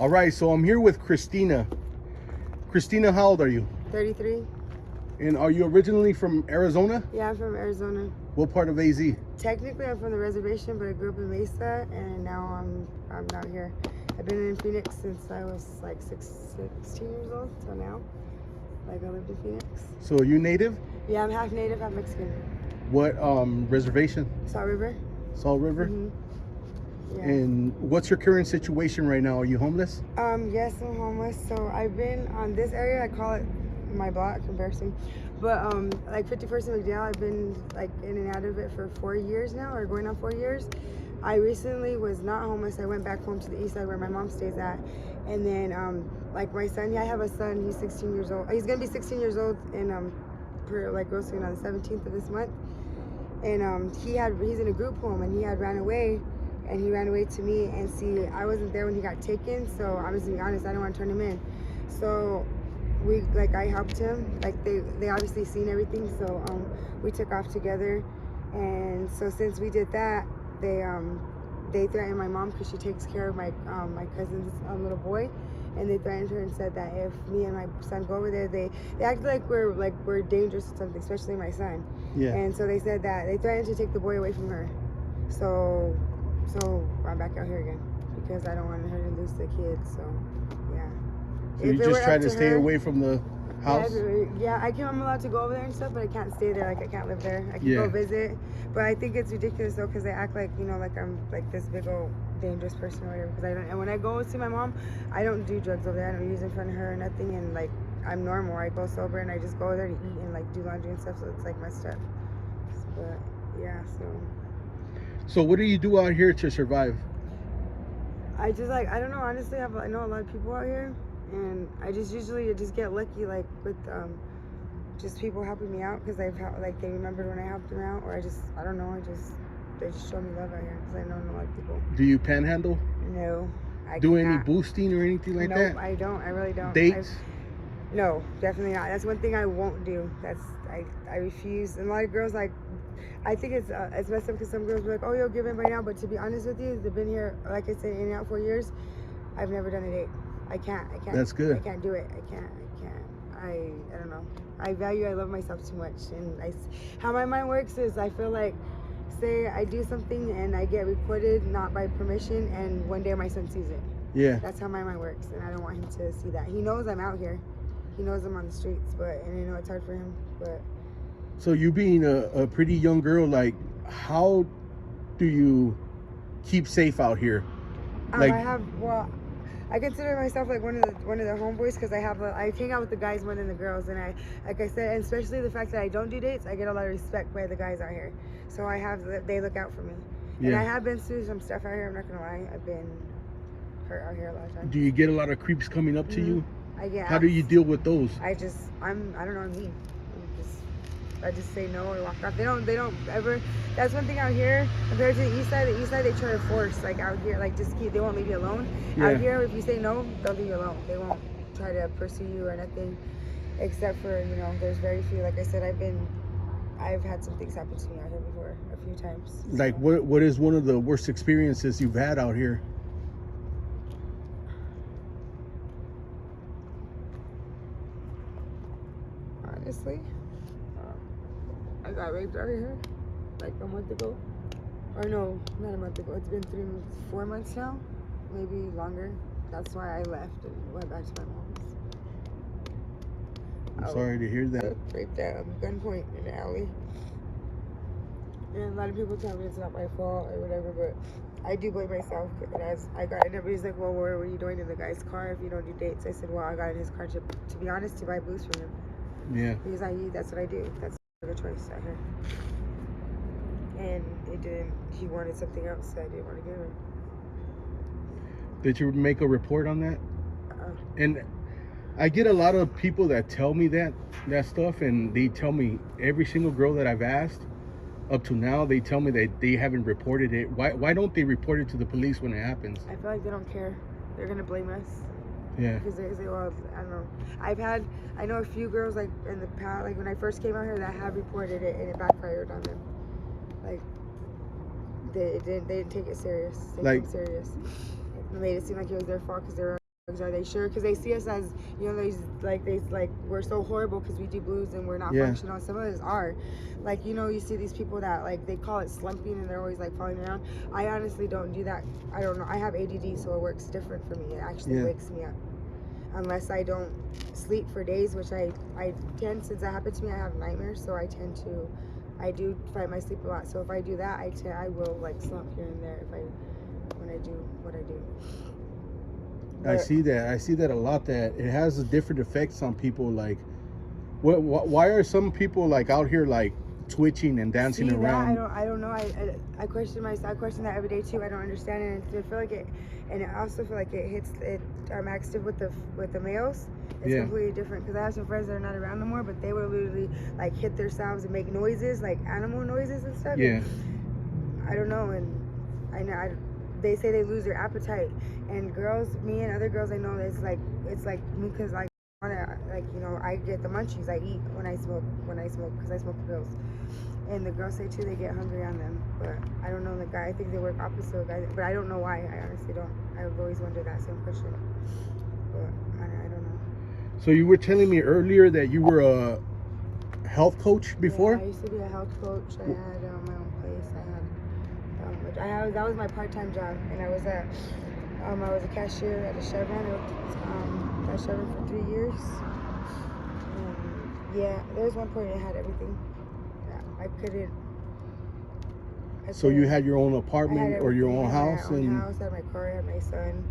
All right, so I'm here with Christina. Christina, how old are you? 33. And are you originally from Arizona? Yeah, I'm from Arizona. What part of AZ? Technically, I'm from the reservation, but I grew up in Mesa, and now I'm out here. I've been in Phoenix since I was like 16 years old, so now, like, I lived in Phoenix. So are you native? Yeah, I'm half native, half Mexican. What reservation? Salt River. Salt River? Mm-hmm. Yeah. And what's your current situation right now? Are you homeless? Yes, I'm homeless. So I've been on this area. I call it my block, embarrassing. But like 51st and McDowell, I've been like in and out of it for 4 years now, or going on 4 years. I recently was not homeless. I went back home to the east side where my mom stays at. And then like my son, I have a son. He's 16 years old. He's gonna be 16 years old in real soon on the 17th of this month. And he's in a group home, and he had ran away. And he ran away to me, and see, I wasn't there when he got taken, so I'm just being honest, I didn't want to turn him in. So I helped him, like they obviously seen everything, so we took off together. And so since we did that, they threatened my mom because she takes care of my cousin's little boy, and they threatened her and said that if me and my son go over there, they act like we're dangerous or something, especially my son. Yeah. And so they said that they threatened to take the boy away from her. So I'm back out here again because I don't want her to lose the kids. So yeah. So you just try to stay away from the house? Yeah, I'm allowed to go over there and stuff, but I can't stay there. Like, I can't live there. I can go visit, but I think it's ridiculous though because they act like, you know, like I'm like this big old dangerous person or whatever. Because I don't. And when I go see my mom, I don't do drugs over there. I don't use in front of her or nothing. And like, I'm normal. I go sober and I just go over there to eat and like do laundry and stuff. So it's like messed up. But yeah, So what do you do out here to survive? I just I don't know, honestly, I know a lot of people out here, and I just usually get lucky like with just people helping me out because they remembered when I helped them out, or I don't know, they just show me love out here because I know a lot of people. Do you panhandle? No. Do any boosting or anything like that? Nope, I don't. I really don't. Dates? No, definitely not. That's one thing I won't do. I refuse. And a lot of girls I think it's messed up because some girls are like, oh, you'll give in by now. But to be honest with you, they've been here, like I said, in and out 4 years. I've never done a date. I can't. That's good. I can't do it. I can't. I don't know. I love myself too much. And how my mind works is I feel like, say I do something and I get recorded not by permission, and one day my son sees it. Yeah. That's how my mind works, and I don't want him to see that. He knows I'm out here. He knows I'm on the streets, and I know it's hard for him, but. So you being a pretty young girl, like, how do you keep safe out here? I consider myself like one of the homeboys because I hang out with the guys more than the girls, and like I said, and especially the fact that I don't do dates, I get a lot of respect by the guys out here. So they look out for me. Yeah. And I have been through some stuff out here. I'm not gonna lie, I've been hurt out here a lot of times. Do you get a lot of creeps coming up to you? I get. How do you deal with those? I don't know me. I just say no or walk off. They don't ever. That's one thing out here compared to the east side. The east side, they try to force, like out here, like they won't leave you alone. Yeah. Out here, if you say no, they'll leave you alone. They won't try to pursue you or nothing, except for, you know, there's very few. Like I said, I've had some things happen to me out here before a few times. Like what is one of the worst experiences you've had out here? Honestly, I got raped out here like a month ago. Or no, not a month ago. It's been 4 months now, maybe longer. That's why I left and went back to my mom's. I'm sorry to hear that. Raped at gunpoint in the alley. And a lot of people tell me it's not my fault or whatever, but I do blame myself. And everybody's like, well, what were you doing in the guy's car if you don't do dates? I said, well, I got in his car to be honest, to buy booze from him. Yeah. Because that's what I do. That's the choice out here. And he wanted something else that I didn't want to give him. Did you make a report on that? And I get a lot of people that tell me that stuff, and they tell me every single girl that I've asked up to now, they tell me that they haven't reported it. Why don't they report it to the police when it happens? I feel like they don't care. They're gonna blame us. Yeah. Because they say, well, I don't know. I know a few girls like in the past, like when I first came out here, that have reported it and it backfired on them. Like they didn't take it serious. They took it serious. It made it seem like it was their fault because they were Are they sure? Because they see us as, you know, we're so horrible because we do blues and we're not Yeah. functional. Some of us are. Like, you know, you see these people that, like, they call it slumping and they're always, like, falling around. I honestly don't do that. I don't know. I have ADD, so it works different for me. It actually wakes me up. Unless I don't sleep for days, which I tend, since that happened to me, I have nightmares, so I do fight my sleep a lot. So if I do that, I will, like, slump here and there when I do what I do. I see that a lot, that it has a different effects on people. Like, why are some people like out here like twitching and dancing around? I don't know. I question that every day too. I don't understand it. And I feel like it, and I also feel like it hits it active with the males. It's completely different, because I have some friends that are not around no more, but they would literally like hit themselves and make noises, like animal noises and stuff. Yeah. And I don't know, and I know they say they lose their appetite. And girls, me and other girls I know, it's like me, because like, like, you know, I get the munchies. I eat when I smoke because I smoke pills. And the girls say too they get hungry on them, but I don't know the guy. I think they work opposite of guys, but I don't know why. I honestly don't. I've always wondered that same question, but I don't know. So you were telling me earlier that you were a health coach before? Yeah, I used to be a health coach. I had my own place. That was my part-time job, and I was a cashier at a Chevron. I worked at Chevron for 3 years. Yeah, there was one point I had everything. I couldn't. So you had your own apartment or your own house? I had my own house, I had my car, I had my son.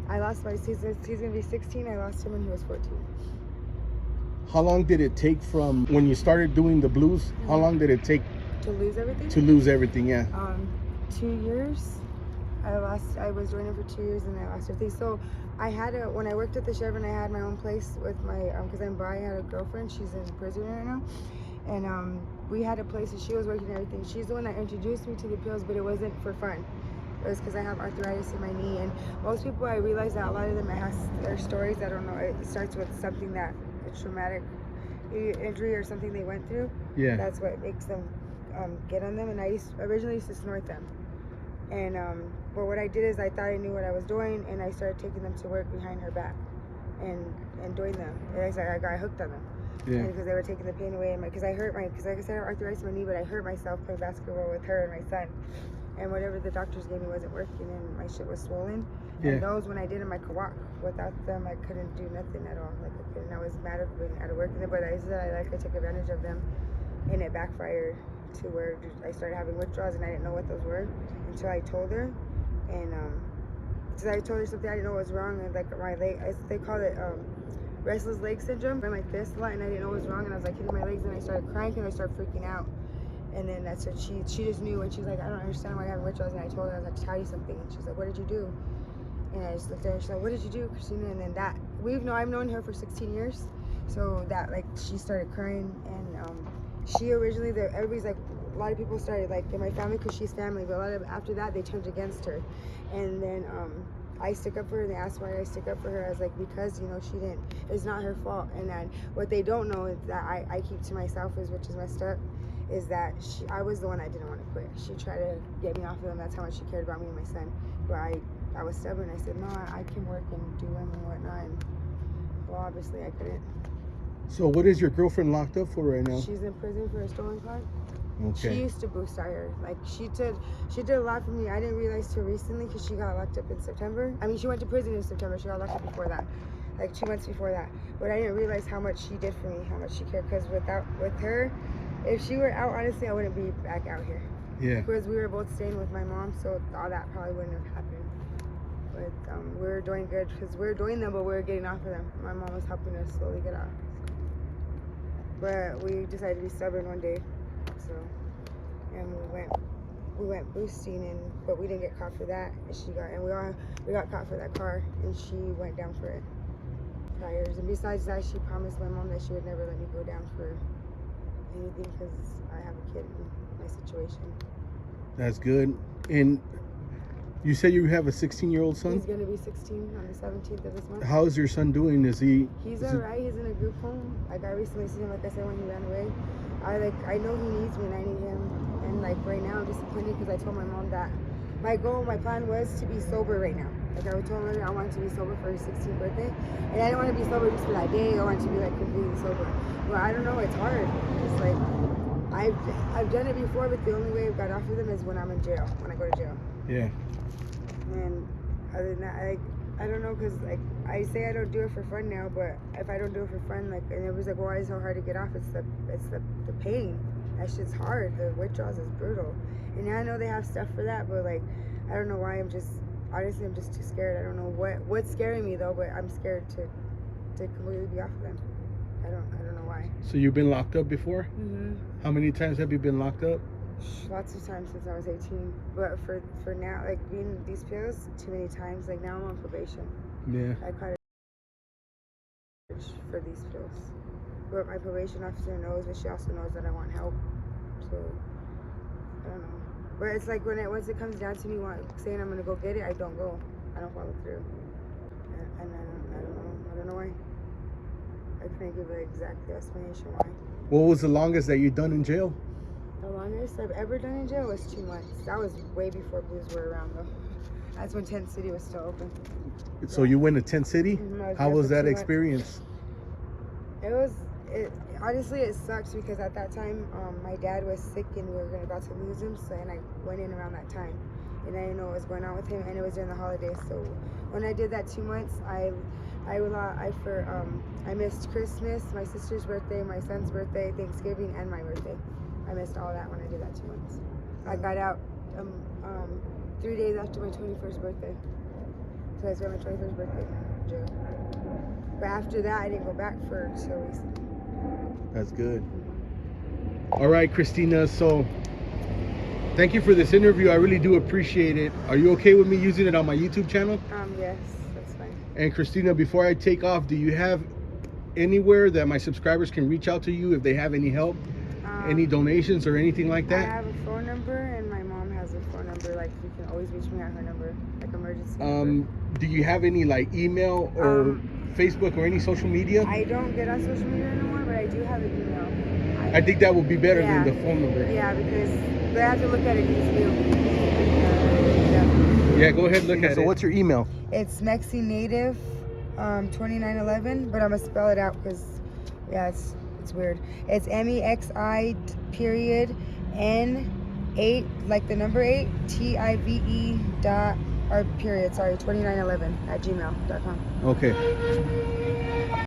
I lost my season. He's gonna be 16. I lost him when he was 14. How long did it take from when you started doing the blues? Mm-hmm. How long did it take to lose everything? To lose everything, yeah. 2 years. I was joining for 2 years and I lost everything. So when I worked at the Chevron, I had my own place with my, because I'm bi, I had a girlfriend. She's in prison right now. And we had a place and she was working and everything. She's the one that introduced me to the pills, but it wasn't for fun. It was because I have arthritis in my knee. And most people, I realize that a lot of them, it has their stories. I don't know, it starts with something a traumatic injury or something they went through. Yeah. That's what makes them get on them. And I originally used to snort them. And but what I did is I thought I knew what I was doing, and I started taking them to work behind her back and doing them. And I got hooked on them. Yeah. Because they were taking the pain away, because like I said, I have arthritis in my knee, but I hurt myself playing basketball with her and my son. And whatever the doctors gave me wasn't working, and my shit was swollen. Yeah. And those, when I did them, I could walk. Without them, I couldn't do nothing at all. Like, I couldn't. I was mad at being out of work. But I said I took advantage of them, and it backfired to where I started having withdrawals, and I didn't know what those were until I told her. And so I told her something I didn't know was wrong, and like my leg, they call it restless leg syndrome. I'm like this a lot, and I didn't know what was wrong, and I was like hitting my legs, and I started crying, and I started freaking out. And then that's what she just knew, and she's like, I don't understand why you're having withdrawals. And I told her, I was like, tell you something. And she's like, what did you do? And I just looked at her, she's like, what did you do, Christina? And then I've known her for 16 years. So that, like, she started crying, and she originally, everybody's like, a lot of people started, like, in my family, because she's family, but after that, they turned against her. And then I stuck up for her, and they asked why I stuck up for her. I was like, because, you know, it's not her fault. And then what they don't know is that I keep to myself, which is messed up, is that I was the one that didn't want to quit. She tried to get me off of them. That's how much she cared about me and my son. But I was stubborn. I said, no, I can work and do them and whatnot. And, well, obviously I couldn't. So what is your girlfriend locked up for right now? She's in prison for a stolen car. Okay. She used to boost her. Like, she did a lot for me. I didn't realize till recently, because she got locked up in September. I mean, she went to prison in September. She got locked up before that, like 2 months before that. But I didn't realize how much she did for me, how much she cared. Because with her, if she were out, honestly, I wouldn't be back out here. Yeah. Because we were both staying with my mom, so all that probably wouldn't have happened. But we were doing good, because we were doing them, but we were getting off of them. My mom was helping us slowly get off. But we decided to be stubborn one day, so, and we went boosting, but we didn't get caught for that. And we got caught for that car, and she went down for it. Priors, and besides that, she promised my mom that she would never let me go down for anything, because I have a kid in my situation. That's good. And you said you have a 16-year-old son? He's going to be 16 on the 17th of this month. How is your son doing? He's alright. He's in a group home. Like, I recently seen him, like I said, when he ran away. I know he needs me and I need him. And like right now I'm disappointed, because I told my mom that my plan was to be sober right now. Like I told her I wanted to be sober for her 16th birthday, and I didn't want to be sober just for that day. I wanted to be like completely sober. But I don't know, it's hard. It's like I've done it before, but the only way I've got off of them is when I'm in jail, when I go to jail. Yeah. And other than that, I don't know, because like I say I don't do it for fun now, but if I don't do it for fun, like, and it was like, well, why is it so hard to get off? It's the pain. That shit's hard. The withdrawals is brutal. And now I know they have stuff for that, but like I don't know why. Honestly, I'm just too scared. I don't know what's scaring me though, but I'm scared to completely be off of them. I don't know why. So you've been locked up before? Mm-hmm. How many times have you been locked up? Lots of times since I was 18. But for now, like being these pills, too many times. Like now I'm on probation. Yeah. I caught a for these pills. But my probation officer knows, but she also knows that I want help. So I don't know. But it's like once it comes down to me saying I'm gonna go get it, I don't go. I don't follow through. And I don't know why. I can't give an exact explanation why. What was the longest that you've done in jail? The longest I've ever done in jail was 2 months. That was way before blues were around though. That's when Tent City was still open. So you went to Tent City? Mm-hmm. How was that 2 months. experience? Honestly, it sucks because at that time, my dad was sick and we were about to lose him. So, and I went in around that time, and I didn't know what was going on with him, and it was during the holidays. So, when I did that 2 months, I missed Christmas, my sister's birthday, my son's birthday, Thanksgiving, and my birthday. I missed all that when I did that 2 months. I got out 3 days after my 21st birthday. So I spent my 21st birthday in jail. But after that, I didn't go back for till recently. That's good. All right, Christina. So thank you for this interview. I really do appreciate it. Are you okay with me using it on my YouTube channel? Yes, that's fine. And Christina, before I take off, do you have anywhere that my subscribers can reach out to you if they have any help, any donations or anything like that? I have a phone number, and my mom has a phone number. Like you can always reach me at her number, like emergency number. Do you have any like email or Facebook or any social media? I don't get on social media anymore, but I do have an email. I think that would be better than the phone number. Yeah, because they have to look at it too. Yeah, go ahead and look at it. So what's your email? It's MexiNative 2911, but I'm gonna spell it out because it's weird. It's MEXI period N8 like the number 8 TIVE dot or period 2911 at gmail.com. Okay.